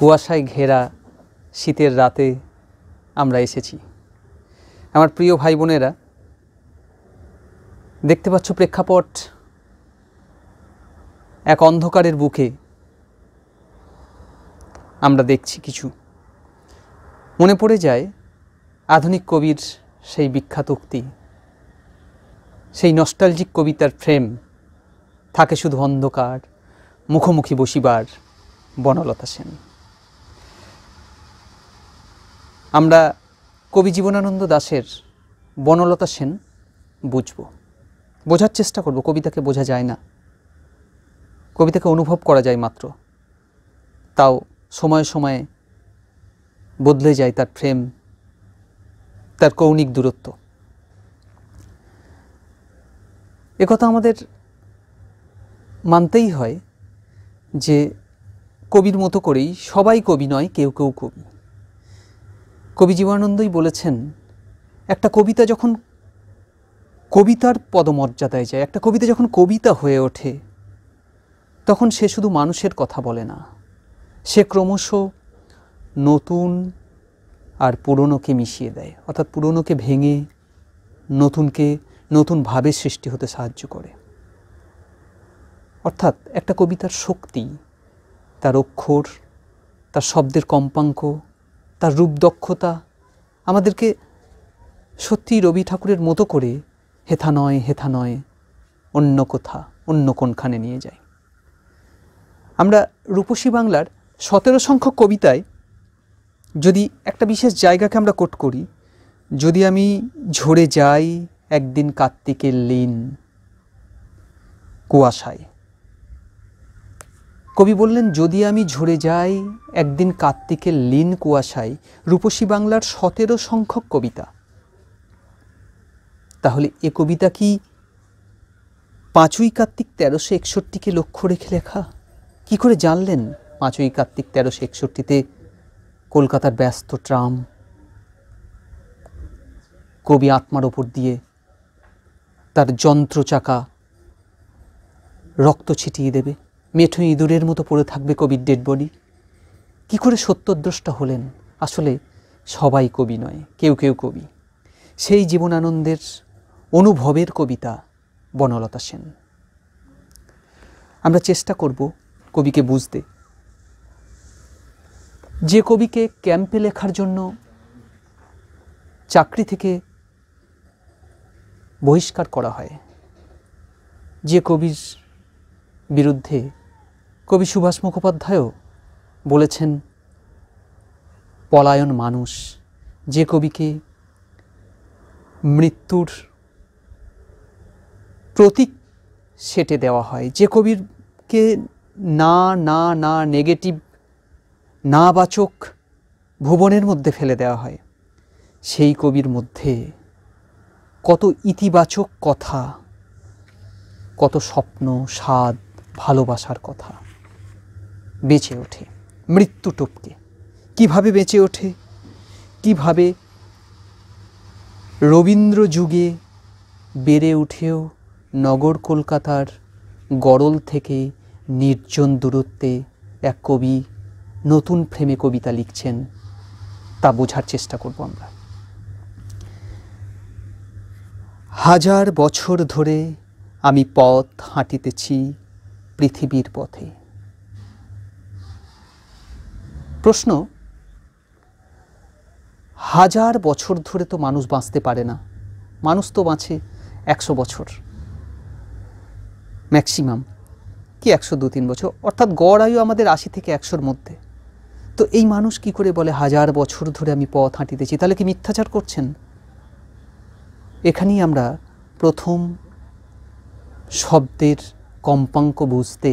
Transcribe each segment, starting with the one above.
কুয়াশায় ঘেরা শীতের রাতে আমরা এসেছি। আমার প্রিয় ভাই বোনেরা, দেখতে পাচ্ছ প্রেক্ষাপট এক অন্ধকারের বুকে আমরা দেখছি কিছু। মনে পড়ে যায় আধুনিক কবির সেই বিখ্যাত উক্তি, সেই নস্টালজিক কবিতার ফ্রেম, থাকে শুধু অন্ধকার, মুখোমুখি বসিবার বনলতা সেন। আমরা কবি জীবনানন্দ দাশের বনলতা সেন বোঝার চেষ্টা করব। কবিতাকে বোঝা যায় না, কবিতাকে অনুভব করা যায় মাত্র, তাও সময়ে সময়ে বদলে যায় তার ফ্রেম, তার কৌণিক দূরত্ব। একথা আমাদের মানতেই হয় যে কবির মতো করেই সবাই কবি নয়, কেউ কেউ কবি। কবি জীবনানন্দই বলেছেন, একটা কবিতা যখন কবিতার পদমর্যাদায় যায়, একটা কবিতা যখন কবিতা হয়ে ওঠে, তখন সে শুধু মানুষের কথা বলে না, সে ক্রমশ নতুন আর পুরনোকে মিশিয়ে দেয়, অর্থাৎ পুরনোকে ভেঙে নতুনকে নতুন ভাবে সৃষ্টি হতে সাহায্য করে। অর্থাৎ একটা কবিতার শক্তি তার অক্ষর, তার শব্দের কম্পাঙ্ক, তার রূপদক্ষতা আমাদেরকে সত্যি রবি ঠাকুরের মতো করে হেথা নয় অন্য কোথা, অন্য কোনখানে নিয়ে যায়। আমরা রূপসী বাংলার 17 সংখ্যক কবিতায় যদি একটা বিশেষ জায়গাকে আমরা কোট করি, যদি আমি ঝরে যাই একদিন কার্তিকের লীন কুয়াশায়, কবি বললেন যদি আমি ঝরে যাই একদিন কার্তিকের লীন কুয়াশায়, রূপসী বাংলার 17 সংখ্যক কবিতা। তাহলে এ কবিতা কি 5ই কার্তিক 1361কে লক্ষ্য রেখে লেখা? কি করে জানলেন 5ই কার্তিক 1361তে কলকাতার ব্যস্ত ট্রাম কবি আত্মার ওপর দিয়ে তার যন্ত্রচাকা রক্ত ছিটিয়ে দেবে, মেঠো ইঁদুরের মতো পড়ে থাকবে কবির ডেড বডি? কি করে সত্যদ্রষ্টা হলেন? আসলে সবাই কবি নয়, কেউ কেউ কবি। সেই জীবনানন্দের অনুভবের কবিতা বনলতা সেন। আমরা চেষ্টা করব কবিকে বুঝতে। যে কবিকে ক্যাম্পে লেখার জন্য চাকরি থেকে বহিষ্কার করা হয়, যে কবির বিরুদ্ধে কবি সুভাষ মুখোপাধ্যায়ও বলেছেন পলায়ন মানুষ, যে কবিকে মৃত্যুর প্রতীক সেটে দেওয়া হয়, যে কবিকে না না না নেগেটিভ, না বাচক ভুবনের মধ্যে ফেলে দেওয়া হয়, সেই কবির মধ্যে কত ইতিবাচক কথা, কত স্বপ্ন, স্বাদ, ভালোবাসার কথা বেঁচে ওঠে মৃত্যু টপকে। কিভাবে বেঁচে ওঠে, কিভাবে রবীন্দ্র যুগে বেড়ে উঠেও নগর কলকাতার গরল থেকে নির্জন দূরত্বে এক কবি নতুন ফ্রেমে কবিতা লিখছেন, তা বোঝার চেষ্টা করব আমরা। 1000 বছর ধরে আমি পথ হাঁটিতেছি পৃথিবীর পথে। প্রশ্ন, 1000 বছর ধরে তো মানুষ বাঁচতে পারে না। মানুষ তো বাঁচে 100 বছর ম্যাক্সিমাম, কি 102-3 বছর, অর্থাৎ গড় আয়ু আমাদের 80 থেকে 100-র মধ্যে। তো এই মানুষ কি করে বলে 1000 বছর ধরে আমি পথ হাঁটিতেছি? তাহলে কি মিথ্যাচার করছেন? এখানেই আমরা প্রথম শব্দের কম্পাঙ্ক বুঝতে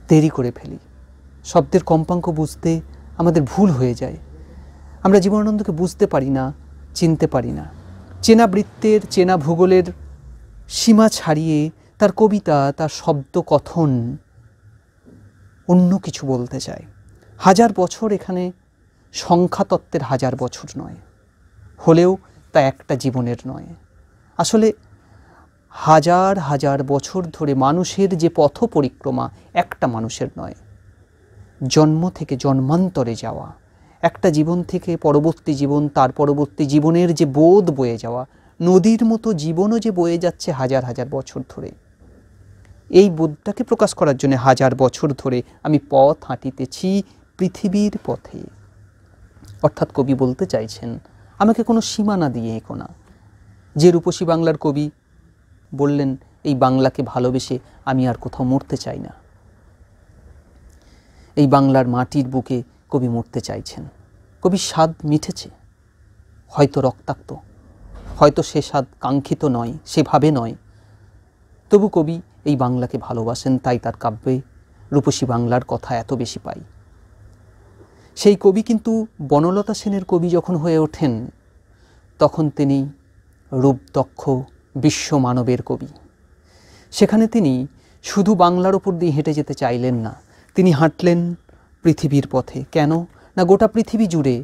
দেরি করে ফেলি, শব্দের কম্পাঙ্ক বুঝতে আমাদের ভুল হয়ে যায়। আমরা জীবনানন্দকে বুঝতে পারি না, চিনতে পারি না। চেনা বৃত্তের, চেনা ভূগোলের সীমা ছাড়িয়ে তার কবিতা, তার শব্দ কথন অন্য কিছু বলতে চায়। 1000 বছর এখানে সংখ্যাতত্ত্বের 1000 বছর নয়, হলেও তা একটা জীবনের নয়। আসলে 1000 বছর ধরে মানুষের যে পথ পরিক্রমা, একটা মানুষের নয়, জন্ম থেকে জন্মান্তরে যাওয়া, একটা জীবন থেকে পরবর্তী জীবন, তার পরবর্তী জীবনের যে বোধ বয়ে যাওয়া, নদীর মতো জীবনও যে বয়ে যাচ্ছে হাজার হাজার বছর ধরে, এই বোধটাকে প্রকাশ করার জন্য হাজার বছর ধরে আমি পথ হাঁটিতেছি পৃথিবীর পথে। অর্থাৎ কবি বলতে চাইছেন, আমাকে কোনো সীমানা দিয়ে এঁকো না। যে রূপসী বাংলার কবি বললেন, এই বাংলাকে ভালোবেসে আমি আর কোথাও মরতে চাই না। এই বাংলার মাটির বুকে কবি মরতে চাইছেন। কবির স্বাদ মিটেছে, হয়তো রক্তাক্ত, হয়তো সে স্বাদ কাঙ্ক্ষিত নয়, সেভাবে নয়, তবু কবি এই বাংলাকে ভালোবাসেন, তাই তার কাব্যে রূপসী বাংলার কথা এত বেশি পাই। সেই কবি কিন্তু বনলতা সেনের কবি যখন হয়ে ওঠেন, তখন তিনি রূপদক্ষ বিশ্ব মানবের কবি। সেখানে তিনি শুধু বাংলার ওপর দিয়ে হেঁটে যেতে চাইলেন না, তিনি হাঁটলেন পৃথিবীর পথে। কেন না, গোটা পৃথিবী জুড়ে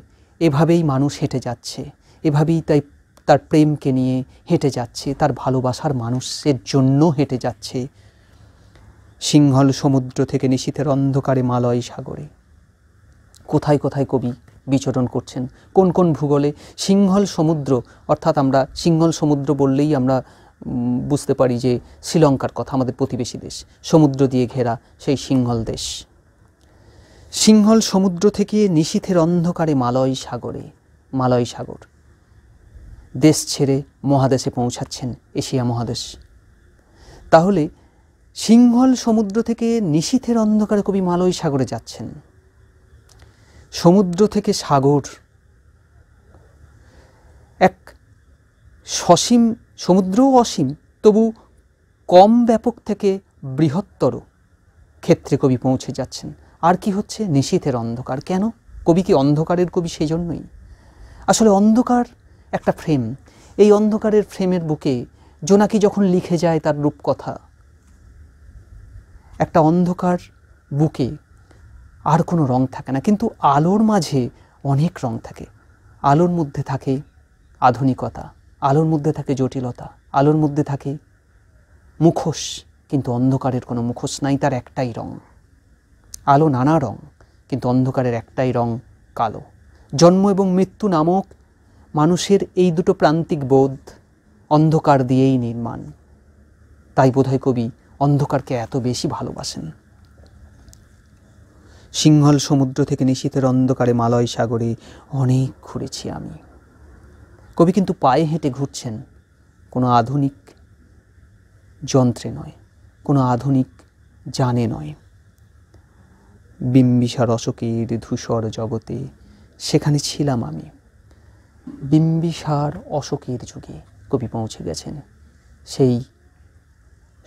এভাবেই মানুষ হেঁটে যাচ্ছে, এভাবেই তাই তার প্রেমকে নিয়ে হেঁটে যাচ্ছে, তার ভালোবাসার মানুষের জন্য হেঁটে যাচ্ছে। সিংহল সমুদ্র থেকে নিশীথের অন্ধকারে মালয় সাগরে। কোথায় কোথায় কবি বিচরণ করছেন, কোন কোন ভূগোলে। সিংহল সমুদ্র, অর্থাৎ আমরা সিংহল সমুদ্র বললেই আমরা বুঝতে পারি যে শ্রীলঙ্কার কথা, আমাদের প্রতিবেশী দেশ, সমুদ্র দিয়ে ঘেরা সেই সিংহল দেশ। সিংহল সমুদ্র থেকে নিশীথের অন্ধকারে মালয় সাগরে, মালয় সাগর, দেশ ছেড়ে মহাদেশে পৌঁছাচ্ছেন, এশিয়া মহাদেশ। তাহলে সিংহল সমুদ্র থেকে নিশীথের অন্ধকারে কবি মালয় সাগরে যাচ্ছেন। সমুদ্র থেকে সাগর এক সসীম, সমুদ্রও অসীম, তবু কম ব্যাপক থেকে বৃহত্তর ক্ষেত্রে কবি পৌঁছে যাচ্ছেন। আর কি হচ্ছে? নিশীথের অন্ধকার। কেন? কবি কি অন্ধকারের কবি? সেই জন্যই। আসলে অন্ধকার একটা ফ্রেম, এই অন্ধকারের ফ্রেমের বুকে জোনাকি যখন লিখে যায় তার রূপকথা, একটা অন্ধকার বুকে আর কোনো রং থাকে না, কিন্তু আলোর মাঝে অনেক রং থাকে। আলোর মধ্যে থাকে আধুনিকতা, আলোর মধ্যে থাকে জটিলতা, আলোর মধ্যে থাকে মুখোশ, কিন্তু অন্ধকারের কোনো মুখোশ নাই, তার একটাই রং। আলো নানা রং, কিন্তু অন্ধকারের একটাই রং, কালো। জন্ম এবং মৃত্যু নামক মানুষের এই দুটো প্রান্তিক বোধ অন্ধকার দিয়েই নির্মাণ। তাই বোধহয় কবি অন্ধকারকে এত বেশি ভালোবাসেন। সিংহল সমুদ্র থেকে নিশীথের অন্ধকারে মালয় সাগরে অনেক ঘুরেছি আমি। কবি কিন্তু পায়ে হেঁটে ঘুরছেন, কোনো আধুনিক যন্ত্রে নয়, কোনো আধুনিক যানে নয়। বিম্বিসার অশোকের ধূসর জগতে সেখানে ছিলাম আমি। বিম্বিসার অশোকের যুগে কবি পৌঁছে গেছেন, সেই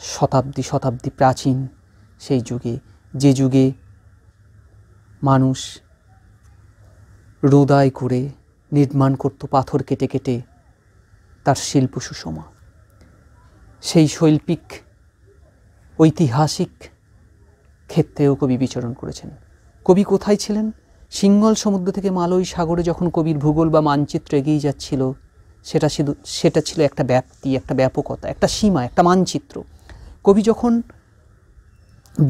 শতাব্দী শতাব্দী প্রাচীন সেই যুগে, যে যুগে মানুষ রোদাই করে নির্মাণ করত পাথর কেটে কেটে তার শিল্প সুষমা। সেই শৈল্পিক ঐতিহাসিক ক্ষেত্রেও কবি বিচরণ করেছেন। কবি কোথায় ছিলেন? সিংহল সমুদ্র থেকে মালয় সাগরে যখন কবির ভূগোল বা মানচিত্র এগিয়ে যাচ্ছিল, সেটা ছিল একটা ব্যাপ্তি, একটা ব্যাপকতা, একটা সীমা, একটা মানচিত্র। কবি যখন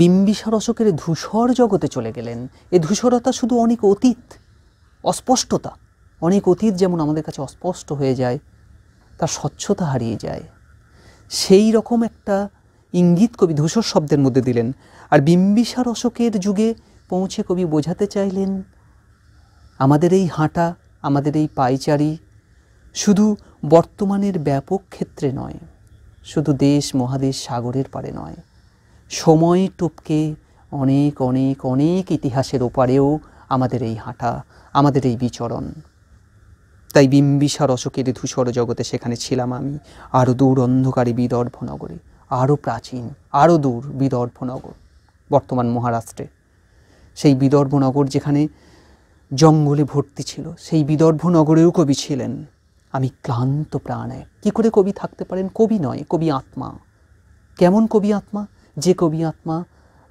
বিম্বিসার অশোকের ধূসর জগতে চলে গেলেন, এই ধূসরতা শুধু অনেক অতীত, অস্পষ্টতা, অনেক অতীত যেমন আমাদের কাছে অস্পষ্ট হয়ে যায়, তার স্বচ্ছতা হারিয়ে যায়, সেই রকম একটা ইঙ্গিত কবি ধূসর শব্দের মধ্যে দিলেন। আর বিম্বিসার অশোকের যুগে পৌঁছে কবি বোঝাতে চাইলেন, আমাদের এই হাঁটা, আমাদের এই পায়চারি শুধু বর্তমানের ব্যাপক ক্ষেত্রে নয়, শুধু দেশ মহাদেশ সাগরের পারে নয়, সময় টপকে অনেক অনেক অনেক ইতিহাসের ওপারেও আমাদের এই হাঁটা, আমাদের এই বিচরণ। তাই বিম্বিসার অশোকের ধূসর জগতে সেখানে ছিলাম আমি। আরও দূর অন্ধকারে বিদর্ভ নগরে, আরও প্রাচীন, আরও দূর বিদর্ভ নগর, বর্তমান মহারাষ্ট্রে। সেই বিদর্ভ নগর যেখানে জঙ্গলে ভর্তি ছিল, সেই বিদর্ভ নগরেও কবি ছিলেন। আমি ক্লান্ত প্রাণে। কি করে কবি থাকতে পারেন? কবি নয়, কবি আত্মা। কেমন কবি আত্মা? যে কবি আত্মা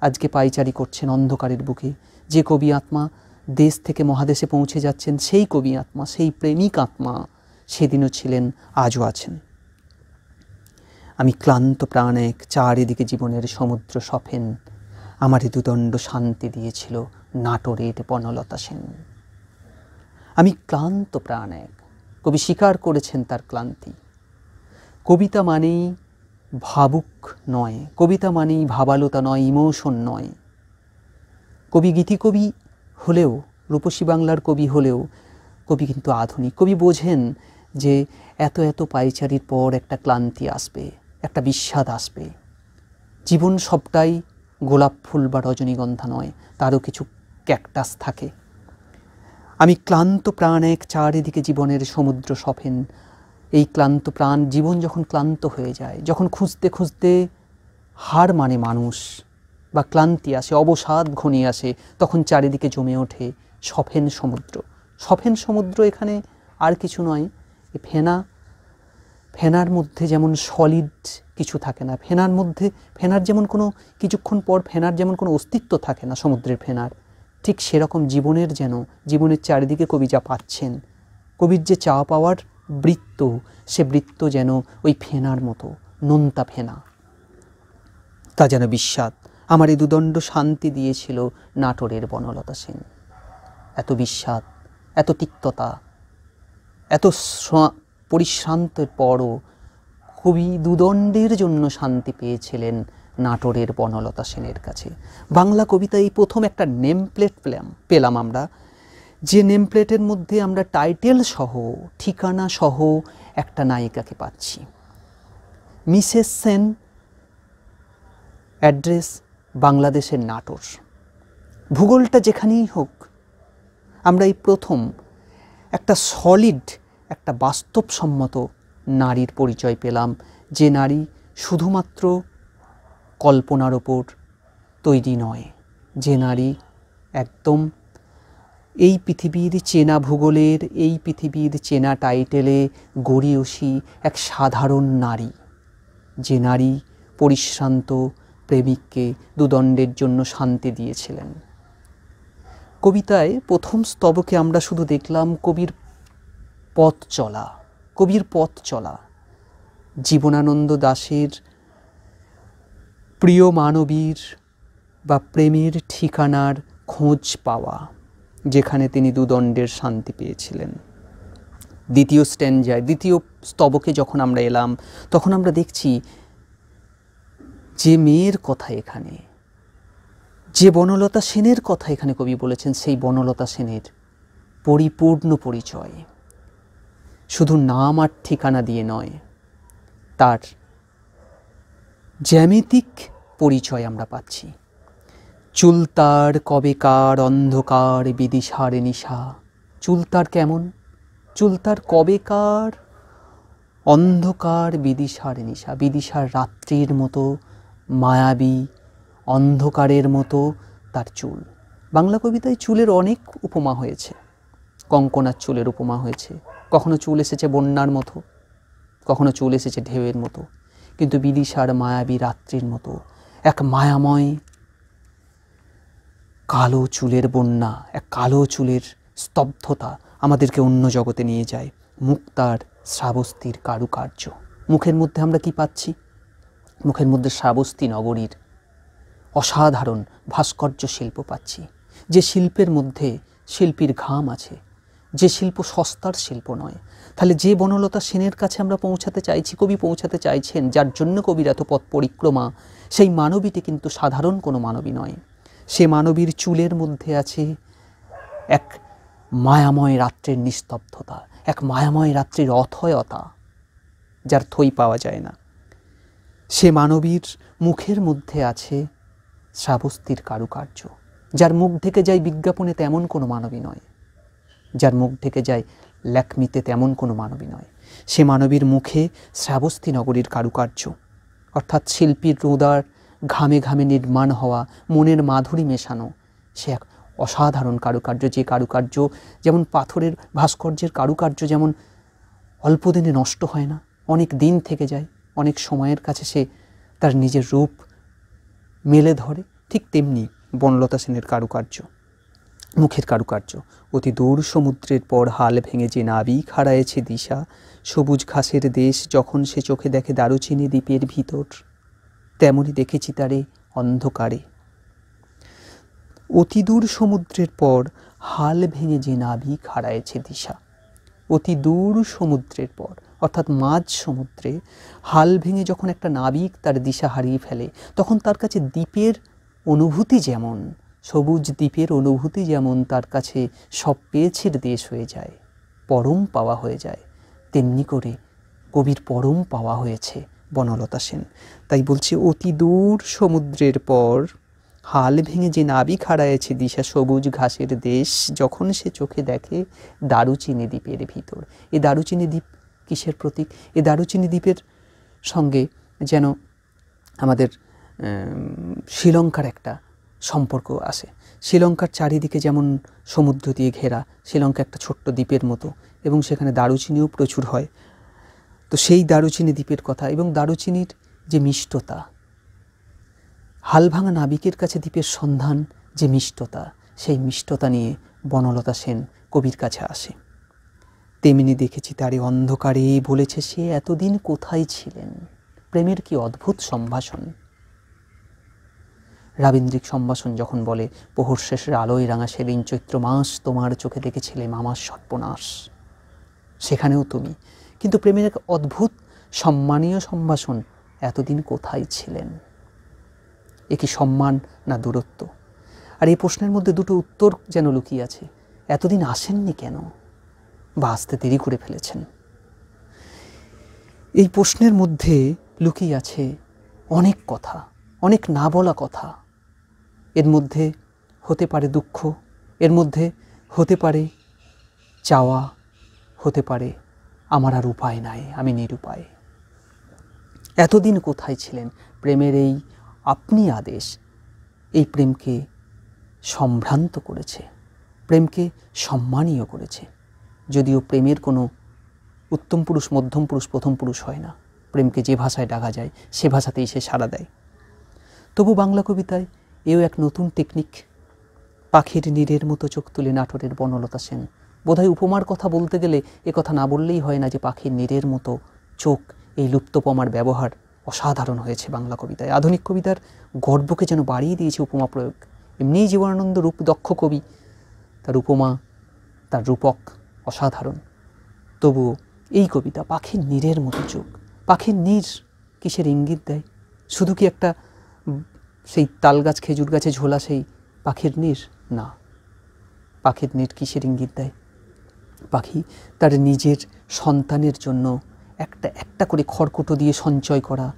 আজকে পায়চারি করছেন অন্ধকারের বুকে, যে কবি আত্মা দেশ থেকে মহাদেশে পৌঁছে যাচ্ছেন, সেই কবি আত্মা, সেই প্রেমিক আত্মা সেদিনও ছিলেন, আজও আছেন। আমি ক্লান্ত প্রাণে, চারিদিকে জীবনের সমুদ্র সফেন, আমারই দুদণ্ড শান্তি দিয়েছিল নাটোরের বনলতা সেন। আমি ক্লান্ত প্রাণ এক। কবি স্বীকার করেছেন তার ক্লান্তি। কবিতা মানেই ভাবুক নয়, কবিতা মানেই ভাবালুতা নয়, ইমোশন নয়। কবি গীতিকবি হলেও, রূপসী বাংলার কবি হলেও কবি কিন্তু আধুনিক। কবি বোঝেন যে এত এত পায়চারির পর একটা ক্লান্তি আসবে, একটা বিষাদ আসবে। জীবন সবটাই গোলাপ ফুল বা রজনীগন্ধা নয়, তারও কিছু ক্যাকটাস থাকে। আমি ক্লান্ত প্রাণ এক, চারিদিকে জীবনের সমুদ্র সফেন। এই ক্লান্ত প্রাণ, জীবন যখন ক্লান্ত হয়ে যায়, যখন খুঁজতে খুঁজতে হার মানে মানুষ বা ক্লান্তি আসে, অবসাদ ঘনিয়ে আসে, তখন চারিদিকে জমে ওঠে সফেন সমুদ্র। সফেন সমুদ্র এখানে আর কিছু নয়, ফেনার মধ্যে যেমন সলিড কিছু থাকে না, ফেনার যেমন কোনো কিছুক্ষণ পর ফেনার যেমন কোনো অস্তিত্ব থাকে না সমুদ্রের ফেনার, ঠিক সেরকম জীবনের চারিদিকে কবি যা পাচ্ছেন, কবির যে চাওয়া পাওয়ার বৃত্ত, সে বৃত্ত যেন ওই ফেনার মতো, নোনতা ফেনা। তা যেন বিস্বাদ। আমার এই দুদণ্ড শান্তি দিয়েছিল নাটোরের বনলতা সেন। এত বিস্বাদ, এত তিক্ততা, এত পরিশ্রান্তের পরও কবি দুদণ্ডের জন্য শান্তি পেয়েছিলেন নাটোরের বনলতা সেনের কাছে। বাংলা কবিতায় এই প্রথম একটা নেম প্লেট পেলাম আমরা, যে নেম প্লেটের মধ্যে আমরা টাইটেল সহ, ঠিকানা সহ একটা নায়িকাকে পাচ্ছি। মিসেস সেন, অ্যাড্রেস বাংলাদেশের নাটোর। ভূগোলটা যেখানেই হোক, আমরা এই প্রথম একটা সলিড, একটা বাস্তবসম্মত নারীর পরিচয় পেলাম, যে নারী শুধুমাত্র কল্পনার ওপর তৈরি নয়, যে নারী একদম এই পৃথিবীর চেনা ভূগোলের, এই পৃথিবীর চেনা টাইটেলে গড়িয়সী এক সাধারণ নারী, যে নারী পরিশ্রান্ত প্রেমিককে দুদণ্ডের জন্য শান্তি দিয়েছিলেন। কবিতায় প্রথম স্তবকে আমরা শুধু দেখলাম কবির পথ চলা, জীবনানন্দ দাশের প্রিয় মানবীর বা প্রেমের ঠিকানার খোঁজ পাওয়া, যেখানে তিনি দুদণ্ডের শান্তি পেয়েছিলেন। দ্বিতীয় স্তবকে যখন আমরা এলাম, তখন আমরা দেখছি যে মেয়ের কথা এখানে, যে বনলতা সেনের কথা এখানে কবি বলেছেন, সেই বনলতা সেনের পরিপূর্ণ পরিচয় শুধু নাম আর ঠিকানা দিয়ে নয়, তার জ্যামিতিক পরিচয় আমরা পাচ্ছি। চুল তার কবেকার, অন্ধকার বিদিশার নিশা। চুল তার কেমন? চুল তার কবেকার, অন্ধকার বিদিশার নিশা। বিদিশার রাত্রির মতো মায়াবী, অন্ধকারের মতো তার চুল। বাংলা কবিতায় চুলের অনেক উপমা হয়েছে, কঙ্কনার চুলের উপমা হয়েছে। কখনো চুল এসেছে বন্যার মতো, কখনো চুল এসেছে ঢেউয়ের মতো, কিন্তু বিদিশার মায়াবী রাত্রির মতো এক মায়াময় কালো চুলের বন্যা, এক কালো চুলের স্তব্ধতা আমাদেরকে অন্য জগতে নিয়ে যায়। মুক্তার শ্রাবস্তীর কারুকার্য। মুখের মধ্যে আমরা কি পাচ্ছি? মুখের মধ্যে শ্রাবস্তী নগরীর অসাধারণ ভাস্কর্য শিল্প পাচ্ছি, যে শিল্পের মধ্যে শিল্পীর ঘাম আছে, যে শিল্প সস্তার শিল্প নয়। তাহলে যে বনলতা সেনের কাছে আমরা পৌঁছাতে চাইছি, কবি পৌঁছাতে চাইছেন, যার জন্য কবির এত পথ পরিক্রমা, সেই মানবীটি কিন্তু সাধারণ কোনো মানবী নয়। সে মানবীর চুলের মধ্যে আছে এক মায়াময় রাত্রির নিস্তব্ধতা, এক মায়াময় রাত্রির অথয়তা, যার থই পাওয়া যায় না। সে মানবীর মুখের মধ্যে আছে শ্রাবস্তীর কারুকার্য, যার মুখ ঢেকে যায় বিজ্ঞাপনে তেমন কোনো মানবী নয়, যার মুখ ঢেকে যায় ল্যাকমিতে তেমন কোনো মানবী নয়। সে মানবীর মুখে শ্রাবস্তী নগরীর কারুকার্য, অর্থাৎ শিল্পীর রোদার ঘামে ঘামে নির্মাণ হওয়া, মনের মাধুরী মেশানো সে এক অসাধারণ কারুকার্য। যে কারুকার্য যেমন পাথরের ভাস্কর্যের কারুকার্য যেমন অল্প দিনে নষ্ট হয় না, অনেক দিন থেকে যায়, অনেক সময়ের কাছে সে তার নিজের রূপ মেলে ধরে, ঠিক তেমনি বনলতা সেনের কারুকার্য, মুখের কারুকার্য। অতি দূর সমুদ্রের পর হাল ভেঙে যে নাবিক হারায়েছে দিশা, সবুজ ঘাসের দেশ যখন সে চোখে দেখে দারুচিনি দ্বীপের ভিতর, তেমনি দেখেছি তারে অন্ধকারে। অতি দূর সমুদ্রের পর হাল ভেঙে যে নাবিক হারায়েছে দিশা। অতি দূর সমুদ্রের পর অর্থাৎ মাঝ সমুদ্রে হাল ভেঙে যখন একটা নাবিক তার দিশা হারিয়ে ফেলে, তখন তার কাছে দ্বীপের অনুভূতি যেমন, সবুজ দ্বীপের অনুভূতি যেমন তার কাছে সব পেয়েছের দেশ হয়ে যায়, পরম পাওয়া হয়ে যায়, তেমনি করে কবির পরম পাওয়া হয়েছে বনলতা সেন। তাই বলছে অতি দূর সমুদ্রের পর হাল ভেঙে যে নাবিক হারায়েছে দিশা, সবুজ ঘাসের দেশ যখন সে চোখে দেখে দারুচিনি দ্বীপের ভিতর। এই দারুচিনি দ্বীপ কিসের প্রতীক? এই দারুচিনি দ্বীপের সঙ্গে যেন আমাদের শ্রীলঙ্কার একটা সম্পর্ক আছে। শ্রীলঙ্কার চারিদিকে যেমন সমুদ্র দিয়ে ঘেরা, শ্রীলঙ্কা একটা ছোট্ট দ্বীপের মতো, এবং সেখানে দারুচিনিও প্রচুর হয়। তো সেই দারুচিনি দ্বীপের কথা এবং দারুচিনির যে মিষ্টতা, হালভাঙা নাবিকের কাছে দ্বীপের সন্ধান যে মিষ্টতা, সেই মিষ্টতা নিয়ে বনলতা সেন কবির কাছে আসে। তেমনি দেখেছি তারে অন্ধকারে, বলেছে সে এতদিন কোথায় ছিলেন। প্রেমের কি অদ্ভুত সম্ভাষণ, রাবীন্দ্রিক সম্ভাষণ যখন বলে প্রহর শেষের আলোয় রাঙা সেদিন চৈত্র মাস, তোমার চোখে দেখেছিলেম আমার সর্বনাশ, সেখানেও তুমি। কিন্তু প্রেমের এক অদ্ভুত সম্মানীয় সম্ভাষণ, এতদিন কোথায় ছিলেন। এ কি সম্মান না দূরত্ব? আর এই প্রশ্নের মধ্যে দুটো উত্তর যেন লুকিয়ে আছে। এতদিন আসেননি কেন, বা আসতে দেরি করে ফেলেছেন? এই প্রশ্নের মধ্যে লুকিয়ে আছে অনেক কথা, অনেক না বলা কথা। এর মধ্যে হতে পারে দুঃখ, এর মধ্যে হতে পারে চাওয়া, হতে পারে আমার আর উপায় নাই, আমি নিরুপায়। এতদিন কোথায় ছিলেন? প্রেমের এই আপনি আদেশ এই প্রেমকে সম্ভ্রান্ত করেছে, প্রেমকে সম্মানীয় করেছে। যদিও প্রেমের কোনো উত্তম পুরুষ, মধ্যম পুরুষ, প্রথম পুরুষ হয় না। প্রেমকে যে ভাষায় ডাকা যায় সে ভাষাতেই সে সাড়া দেয়। তবু বাংলা কবিতায় এও এক নতুন টেকনিক। পাখির নীড়ের মতো চোখ তুলে নাটোরের বনলতা সেন। বোধহয় উপমার কথা বলতে গেলে এ কথা না বললেই হয় না যে পাখির নীড়ের মতো চোখ, এই লুপ্তপমার ব্যবহার অসাধারণ হয়েছে বাংলা কবিতায়। আধুনিক কবিতার গর্বকে যেন বাড়িয়ে দিয়েছে উপমা প্রয়োগ। এমনিই জীবনানন্দ রূপ দক্ষ কবি, তার উপমা, তার রূপক অসাধারণ। তবুও এই কবিতা পাখির নীড়ের মতো চোখ। পাখির নীড় কিসের ইঙ্গিত দেয়? শুধু কি একটা সেই তাল গাছ, খেজুর গাছে ঝোলা সেই পাখির নীড়? না, পাখির নীড় কিসের ইঙ্গিত দেয়? পাখি তার নিজের সন্তানের জন্য একটা একটা করে খড়কুটো দিয়ে সঞ্চয় করা,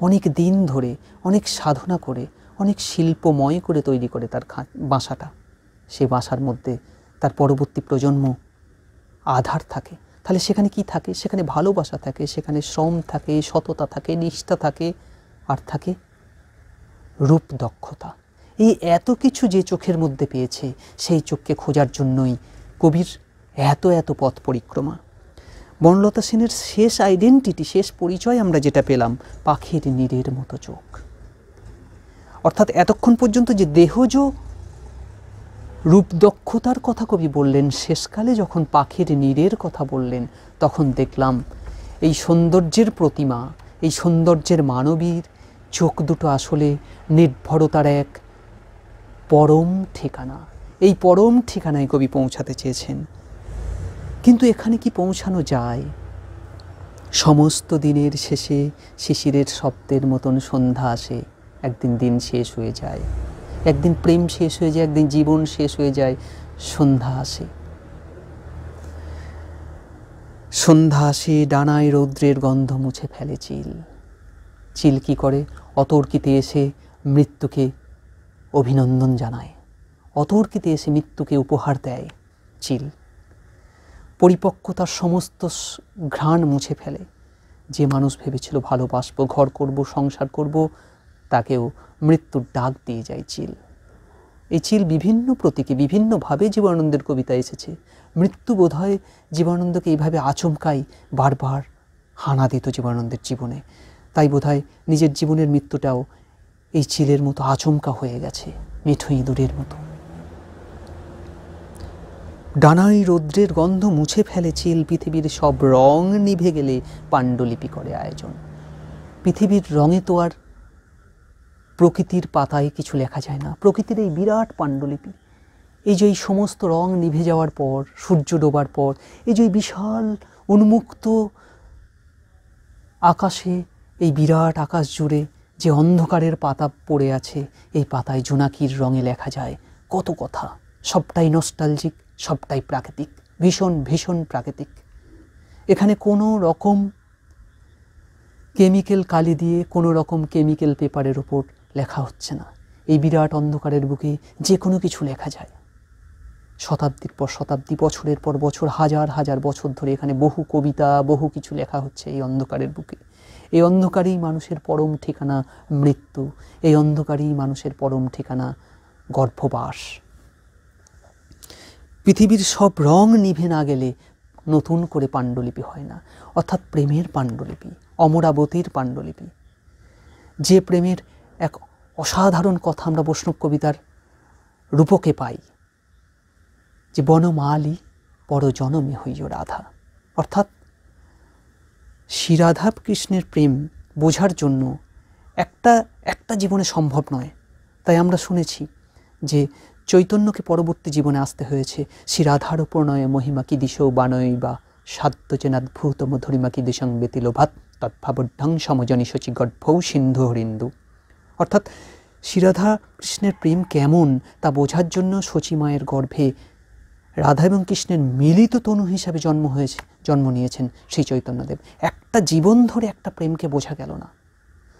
অনেক দিন ধরে অনেক সাধনা করে অনেক শিল্পময় করে তৈরি করে তার বাসাটা। সে বাসার মধ্যে তার পরবর্তী প্রজন্ম আধার থাকে। তাহলে সেখানে কি থাকে? সেখানে ভালোবাসা থাকে, সেখানে শ্রম থাকে, সততা থাকে, নিষ্ঠা থাকে, আর থাকে রূপ দক্ষতা। এই এত কিছু যে চোখের মধ্যে পেয়েছে, সেই চোখকে খোঁজার জন্যই কবির এত এত পথ পরিক্রমা। বনলতা সেনের শেষ আইডেন্টিটি, শেষ পরিচয় আমরা যেটা পেলাম, পাখির নীড়ের মতো চোখ। অর্থাৎ এতক্ষণ পর্যন্ত যে দেহজ রূপদক্ষতার কথা কবি বললেন, শেষকালে যখন পাখির নীড়ের কথা বললেন, তখন দেখলাম এই সৌন্দর্যের প্রতিমা, এই সৌন্দর্যের মানবীর চোখ দুটো আসলে নির্ভরতার এক পরম ঠিকানা। এই পরম ঠিকানায় কবি পৌঁছাতে চেয়েছেন। কিন্তু এখানে কি পৌঁছানো যায়? সমস্ত দিনের শেষে শিশিরের শব্দের মতন সন্ধ্যা আসে, একদিন দিন শেষ হয়ে যায়, একদিন প্রেম শেষ হয়ে যায়, একদিন জীবন শেষ হয়ে যায়, সন্ধ্যা আসে। সন্ধ্যা আসে, ডানায় রৌদ্রের গন্ধ মুছে ফেলে চিল। চিল কি করে? অতর্কিতে এসে মৃত্যুকে অভিনন্দন জানায়, অতর্কিতে এসে মৃত্যুকে উপহার দেয় চিল। পরিপক্কতার সমস্ত ঘ্রাণ মুছে ফেলে। যে মানুষ ভেবেছিল ভালোবাসবো, ঘর করব, সংসার করব, তাকেও মৃত্যুর ডাক দিয়ে যায় চিল। এই চিল বিভিন্ন প্রতীকে বিভিন্নভাবে জীবনানন্দের কবিতায় এসেছে। মৃত্যু বোধহয় জীবনানন্দকে এইভাবে আচমকাই বারবার হানা দিত জীবনানন্দের জীবনে। তাই বোধহয় নিজের জীবনের মৃত্যুটাও এই চিলের মতো আচমকা হয়ে গেছে, মিঠো ইঁদুরের মতো। ডানায় রৌদ্রের গন্ধ মুছে ফেলে চিল, পৃথিবীর সব রং নিভে গেলে পাণ্ডুলিপি করে আয়োজন। পৃথিবীর রঙে তো আর প্রকৃতির পাতায় কিছু লেখা যায় না। প্রকৃতির এই বিরাট পাণ্ডুলিপি, এই যে এই সমস্ত রং নিভে যাওয়ার পর, সূর্য ডোবার পর, এই যে বিশাল উন্মুক্ত আকাশে, এই বিরাট আকাশ জুড়ে যে অন্ধকারের পাতা পড়ে আছে, এই পাতায় জোনাকির রঙে লেখা যায় কত কথা। সবটাই নস্টালজিক, সবটাই প্রাকৃতিক, ভীষণ ভীষণ প্রাকৃতিক। এখানে কোনো রকম কেমিক্যাল কালি দিয়ে, কোনো রকম কেমিক্যাল পেপারের ওপর লেখা হচ্ছে না। এই বিরাট অন্ধকারের বুকে যে কোনো কিছু লেখা যায়। শতাব্দীর পর শতাব্দী, বছরের পর বছর, হাজার হাজার বছর ধরে এখানে বহু কবিতা, বহু কিছু লেখা হচ্ছে এই অন্ধকারের বুকে। এই অন্ধকারেই মানুষের পরম ঠিকানা মৃত্যু, এই অন্ধকারেই মানুষের পরম ঠিকানা গর্ভবাস। পৃথিবীর সব রং নিভে না গেলে নতুন করে পাণ্ডুলিপি হয় না, অর্থাৎ প্রেমের পাণ্ডুলিপি, অমরাবতীর পাণ্ডুলিপি। যে প্রেমের এক অসাধারণ কথা আমরা বৈষ্ণব কবিতার রূপকে পাই, যে বনমালী পর জনমে হইয় রাধা। অর্থাৎ শ্রীরাধা কৃষ্ণের প্রেম বোঝার জন্য একটা জীবনে সম্ভব নয়। তাই আমরা শুনেছি যে চৈতন্যকে পরবর্তী জীবনে আসতে হয়েছে শ্রীরাধার প্রণয়ে মহিমা কি দিশৌ বানয় বা সাধ্য চেনাদ্ভূত মধুরিমা কি দিশং ব্যতিলোভাত তৎভাবঢং সমজনী শচী গর্ভৌ সিন্ধু হরিন্দু। অর্থাৎ শ্রীরাধা কৃষ্ণের প্রেম কেমন তা বোঝার জন্য শচী মায়ের গর্ভে রাধা এবং কৃষ্ণের মিলিত তনু হিসাবে জন্ম নিয়েছেন শ্রী চৈতন্যদেব। একটা জীবন ধরে একটা প্রেমকে বোঝা গেল না।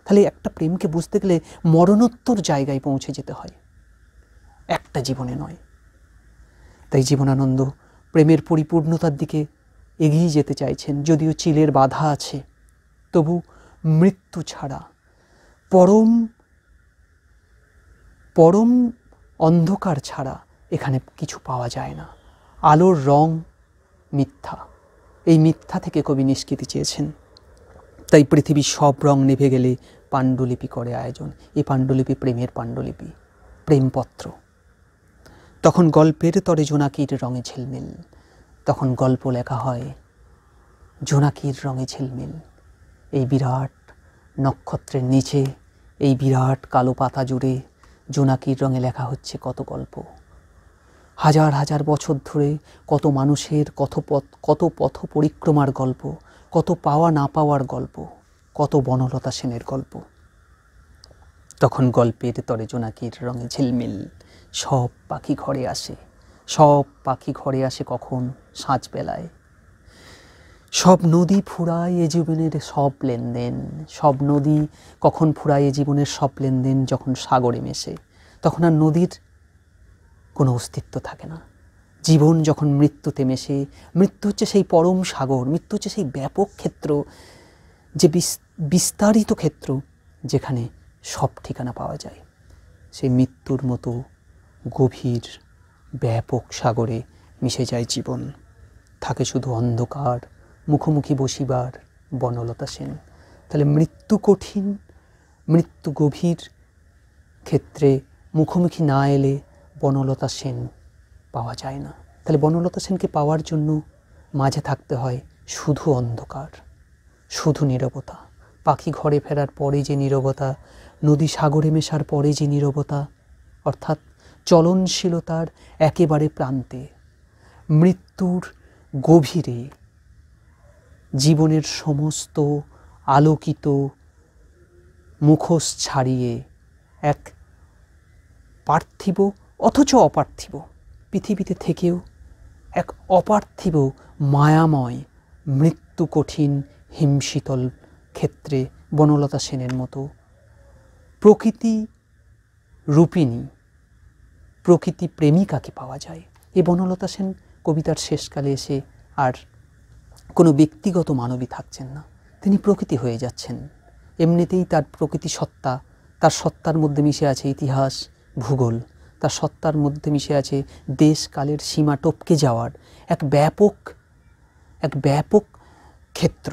তাহলে একটা প্রেমকে বুঝতে গেলে মরণোত্তর জায়গায় পৌঁছে যেতে হয়, একটা জীবনে নয়। তাই জীবনানন্দ প্রেমের পরিপূর্ণতার দিকে এগিয়ে যেতে চাইছেন। যদিও চিলের বাধা আছে, তবু মৃত্যু ছাড়া, পরম অন্ধকার ছাড়া এখানে কিছু পাওয়া যায় না। আলোর রং মিথ্যা, এই মিথ্যা থেকে কবি নিষ্কৃতি চেয়েছেন। তাই পৃথিবীর সব রং নিভে গেলে পাণ্ডুলিপি করে আয়োজন। এই পাণ্ডুলিপি প্রেমের পাণ্ডুলিপি, প্রেমপত্র। তখন গল্পের তরে জোনাকির রঙে ঝিলমিল, তখন গল্প লেখা হয় জোনাকির রঙে ঝিলমিল। এই বিরাট নক্ষত্রের নিচে, এই বিরাট কালো পাতা জুড়ে জোনাকির রঙে লেখা হচ্ছে কত গল্প। হাজার হাজার বছর ধরে কত মানুষের কত পথ পরিক্রমার গল্প, কত পাওয়া না পাওয়ার গল্প, কত বনলতা সেনের গল্প। তখন গল্পের তরে জোনাকির রঙে ঝিলমিল। সব পাখি ঘরে আসে, সব পাখি ঘরে আসে কখন? সাঁঝবেলায়। সব নদী ফুরায় এ জীবনের সব লেনদেন। সব নদী কখন ফুরায় এ জীবনের সব লেনদেন? যখন সাগরে মেশে, তখন আর নদীর কোনো অস্তিত্ব থাকে না। জীবন যখন মৃত্যুতে মেশে, মৃত্যু হচ্ছে সেই পরম সাগর, মৃত্যু হচ্ছে সেই ব্যাপক ক্ষেত্র, যে বিস্তারিত ক্ষেত্র যেখানে সব ঠিকানা পাওয়া যায়। সেই মৃত্যুর মতো গভীর ব্যাপক সাগরে মিশে যায় জীবন। থাকে শুধু অন্ধকার, মুখোমুখি বসিবার বনলতা সেন। তাহলে মৃত্যু কঠিন, মৃত্যু গভীর ক্ষেত্রে মুখোমুখি না এলে বনলতা সেন পাওয়া যায় না। তাহলে বনলতা সেনকে পাওয়ার জন্য মাঝে থাকতে হয় শুধু অন্ধকার, শুধু নীরবতা। পাখি ঘরে ফেরার পরে যে নীরবতা, নদী সাগরে মেশার পরে যে নীরবতা, অর্থাৎ চলনশীলতার একেবারে প্রান্তে, মৃত্যুর গভীরে জীবনের সমস্ত আলোকিত মুখোশ ছাড়িয়ে এক পার্থিব অথচ অপার্থিব পৃথিবীতে থেকেও এক অপার্থিব মায়াময় মৃত্যু কঠিন হিমশীতল ক্ষেত্রে বনলতা সেনের মতো প্রকৃতি রূপিণী, প্রকৃতি প্রেমিকাকে পাওয়া যায়। এই বনলতা সেন কবিতার শেষকালে এসে আর কোনো ব্যক্তিগত মানবী থাকছেন না, তিনি প্রকৃতি হয়ে যাচ্ছেন। এমনিতেই তার প্রকৃতি সত্তা, তার সত্তার মধ্যে মিশে আছে ইতিহাস ভূগোল, তার সত্তার মধ্যে মিশে আছে দেশ কালের সীমা টপকে যাওয়ার এক ব্যাপক ক্ষেত্র।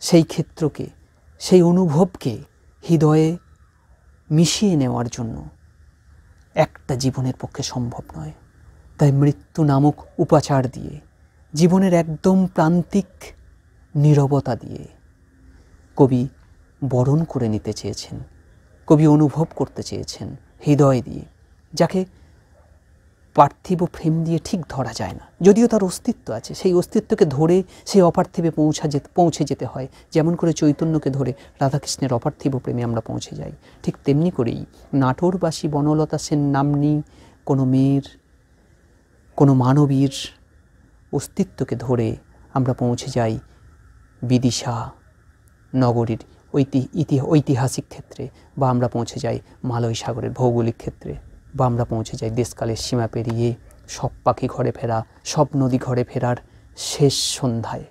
সেই ক্ষেত্রকে, সেই অনুভবকে হৃদয়ে মিশিয়ে নেওয়ার জন্য একটা জীবনের পক্ষে সম্ভব নয়। তাই মৃত্যু নামক উপাচার দিয়ে, জীবনের একদম প্রান্তিক নীরবতা দিয়ে কবি বরণ করে নিতে চেয়েছেন কবি অনুভব করতে চেয়েছেন হৃদয় দিয়ে, যাকে পার্থিব ফ্রেম দিয়ে ঠিক ধরা যায় না, যদিও তার অস্তিত্ব আছে। সেই অস্তিত্বকে ধরে সেই অপার্থিবে পৌঁছে যেতে হয়। যেমন করে চৈতন্যকে ধরে রাধাকৃষ্ণের অপার্থিব প্রেমে আমরা পৌঁছে যাই, ঠিক তেমনি করেই নাটোরবাসী বনলতা সেন নাম্নী কোনো মেয়ের, কোনো মানবীর অস্তিত্বকে ধরে আমরা পৌঁছে যাই বিদিশা নগরীর ঐতিহাসিক ক্ষেত্রে, বা আমরা পৌঁছে যাই মালয় সাগরের ভৌগোলিক ক্ষেত্রে, বা আমরা পৌঁছে যাই দেশকালের সীমা পেরিয়ে সব পাখি ঘরে ফেরা, সব নদী ঘরে ফেরার শেষ সন্ধ্যায়।